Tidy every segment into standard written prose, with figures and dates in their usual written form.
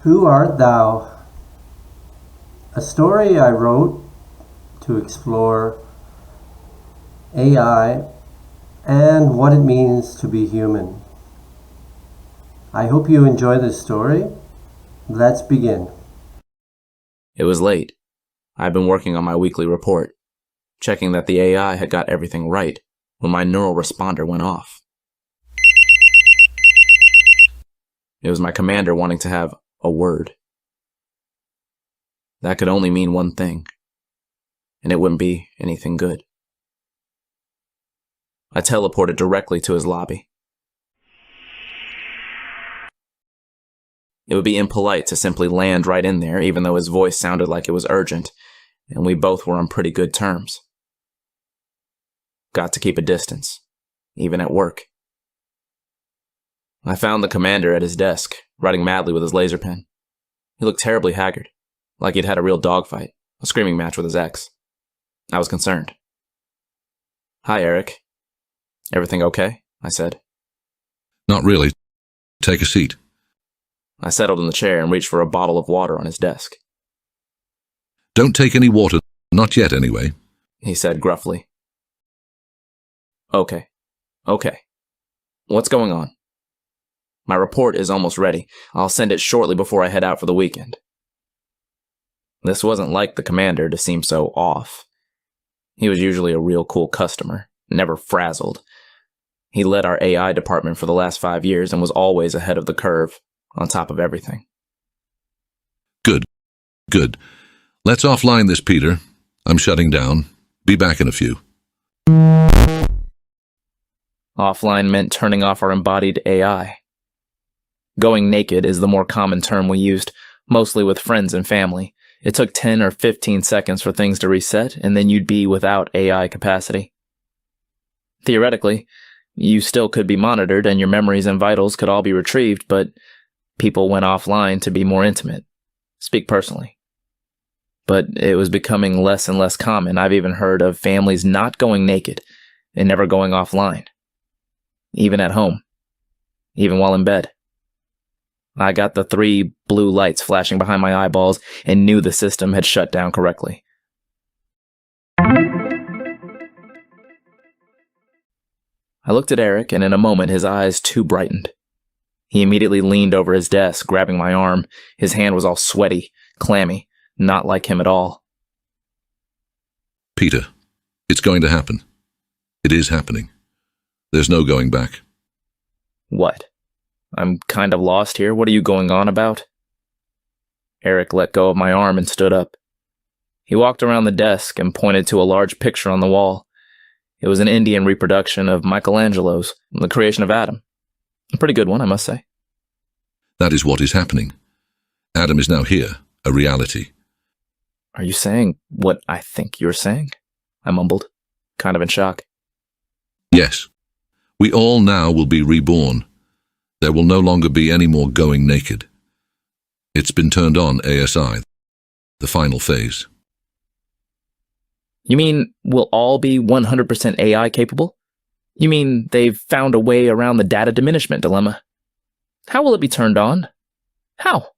Who art thou? A story I wrote to explore AI and what it means to be human. I hope you enjoy this story. Let's begin. It was late. I'd been working on my weekly report, checking that the AI had got everything right when my neural responder went off. It was my commander wanting to have a word. That could only mean one thing, and it wouldn't be anything good. I teleported directly to his lobby. It would be impolite to simply land right in there, even though his voice sounded like it was urgent, and we both were on pretty good terms. Got to keep a distance, even at work. I found the commander at his desk, writing madly with his laser pen. He looked terribly haggard, like he'd had a real dogfight, a screaming match with his ex. I was concerned. "Hi, Eric. Everything okay?" I said. "Not really. Take a seat." I settled in the chair and reached for a bottle of water on his desk. "Don't take any water, not yet anyway," he said gruffly. Okay. What's going on? My report is almost ready. I'll send it shortly before I head out for the weekend. This wasn't like the commander to seem so off. He was usually a real cool customer, never frazzled. He led our AI department for the last 5 years and was always ahead of the curve, on top of everything. Good. Let's offline this, Peter. I'm shutting down. Be back in a few. Offline meant turning off our embodied AI. Going naked is the more common term we used, mostly with friends and family. It took 10 or 15 seconds for things to reset, and then you'd be without AI capacity. Theoretically, you still could be monitored and your memories and vitals could all be retrieved, but people went offline to be more intimate. Speak personally. But it was becoming less and less common. I've even heard of families not going naked and never going offline. Even at home. Even while in bed. I got the 3 blue lights flashing behind my eyeballs and knew the system had shut down correctly. I looked at Eric, and in a moment his eyes too brightened. He immediately leaned over his desk, grabbing my arm. His hand was all sweaty, clammy, not like him at all. "Peter, it's going to happen. It is happening. There's no going back." "What? I'm kind of lost here. What are you going on about?" Eric let go of my arm and stood up. He walked around the desk and pointed to a large picture on the wall. It was an Indian reproduction of Michelangelo's, The Creation of Adam. A pretty good one, I must say. "That is what is happening. Adam is now here, a reality." "Are you saying what I think you're saying?" I mumbled, kind of in shock. "Yes. We all now will be reborn. There will no longer be any more going naked. It's been turned on ASI, the final phase." You mean we'll all be 100% AI capable? You mean they've found a way around the data diminishment dilemma? How will it be turned on? How?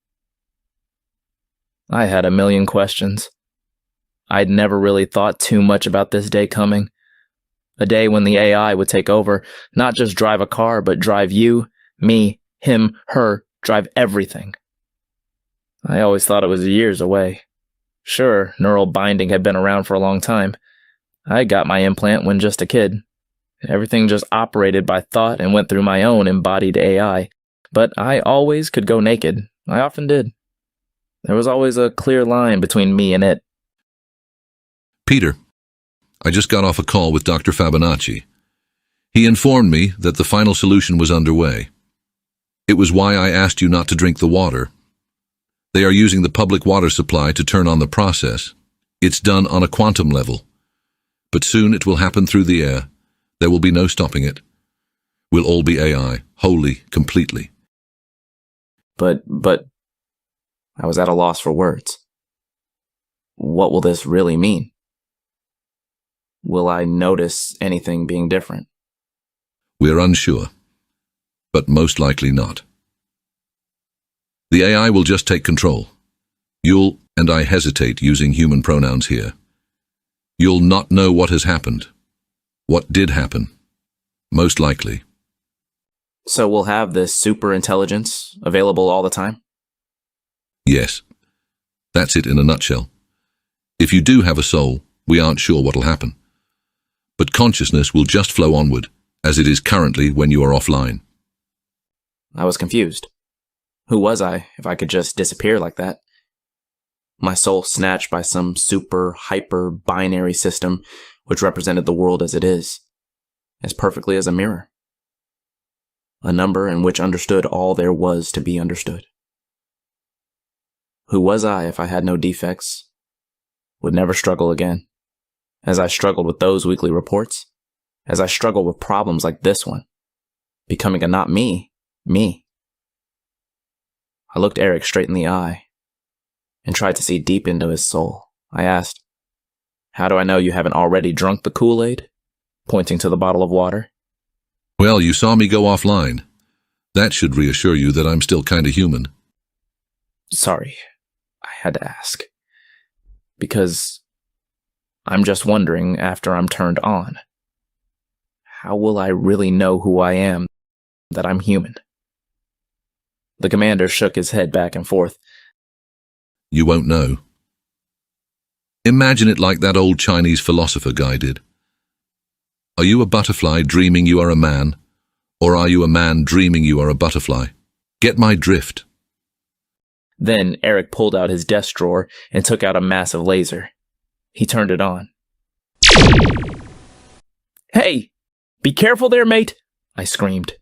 I had a million questions. I'd never really thought too much about this day coming. A day when the AI would take over, not just drive a car, but drive you, me, him, her, drive everything. I always thought it was years away. Sure, neural binding had been around for a long time. I got my implant when just a kid. Everything just operated by thought and went through my own embodied AI. But I always could go naked. I often did. There was always a clear line between me and it. "Peter, I just got off a call with Dr. Fabinacci. He informed me that the final solution was underway. It was why I asked you not to drink the water. They are using the public water supply to turn on the process. It's done on a quantum level. But soon it will happen through the air. There will be no stopping it. We'll all be AI, wholly, completely." But, I was at a loss for words. What will this really mean? Will I notice anything being different? "We're unsure, but most likely not." The AI will just take control. You'll, and I hesitate using human pronouns here. You'll not know what has happened. What did happen? Most likely. So we'll have this super intelligence available all the time? Yes. That's it in a nutshell. If you do have a soul, we aren't sure what'll happen. But consciousness will just flow onward, as it is currently when you are offline. I was confused. Who was I, if I could just disappear like that? My soul snatched by some super, hyper, binary system which represented the world as it is, as perfectly as a mirror. A number in which understood all there was to be understood. Who was I if I had no defects? Would never struggle again. As I struggled with those weekly reports, as I struggled with problems like this one, becoming a not me. I looked Eric straight in the eye and tried to see deep into his soul. I asked, "How do I know you haven't already drunk the Kool-Aid?" Pointing to the bottle of water. Well, you saw me go offline. That should reassure you that I'm still kinda human. Sorry, I had to ask. Because I'm just wondering, after I'm turned on, how will I really know who I am, that I'm human? The commander shook his head back and forth. You won't know. Imagine it like that old Chinese philosopher guy did. Are you a butterfly dreaming you are a man, or are you a man dreaming you are a butterfly? Get my drift. Then Eric pulled out his desk drawer and took out a massive laser. He turned it on. "Hey, be careful there, mate," I screamed.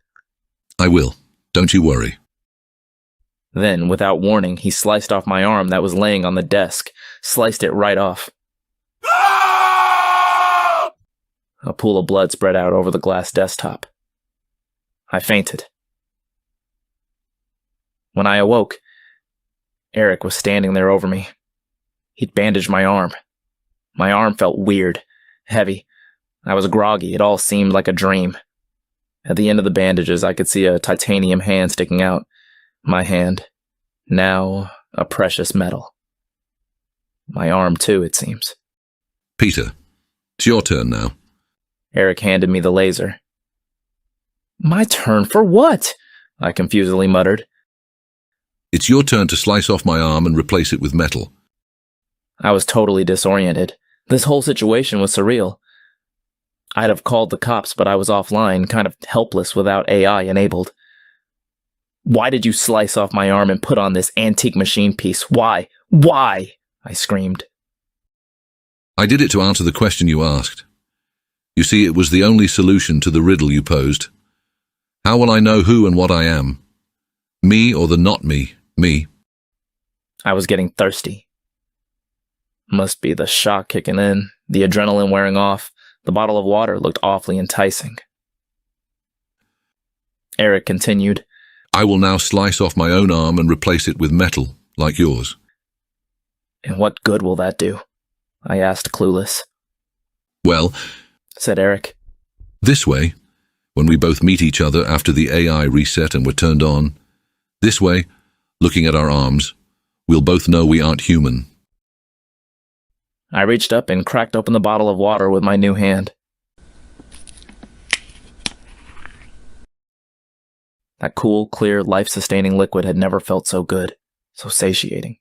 I will. Don't you worry. Then, without warning, he sliced off my arm that was laying on the desk, sliced it right off. A pool of blood spread out over the glass desktop. I fainted. When I awoke, Eric was standing there over me. He'd bandaged my arm. My arm felt weird, heavy. I was groggy. It all seemed like a dream. At the end of the bandages, I could see a titanium hand sticking out. My hand, now a precious metal. My arm, too, it seems. Peter, it's your turn now. Eric handed me the laser. "My turn for what?" I confusedly muttered. It's your turn to slice off my arm and replace it with metal. I was totally disoriented. This whole situation was surreal. I'd have called the cops, but I was offline, kind of helpless without AI enabled. "Why did you slice off my arm and put on this antique machine piece? Why? Why?" I screamed. I did it to answer the question you asked. You see, it was the only solution to the riddle you posed. How will I know who and what I am? Me or the not me? Me. I was getting thirsty. Must be the shock kicking in, the adrenaline wearing off. The bottle of water looked awfully enticing. Eric continued. I will now slice off my own arm and replace it with metal, like yours. "And what good will that do?" I asked, clueless. Well, said Eric. This way, when we both meet each other after the AI reset and we're turned on, this way, looking at our arms, we'll both know we aren't human. I reached up and cracked open the bottle of water with my new hand. That cool, clear, life-sustaining liquid had never felt so good, so satiating.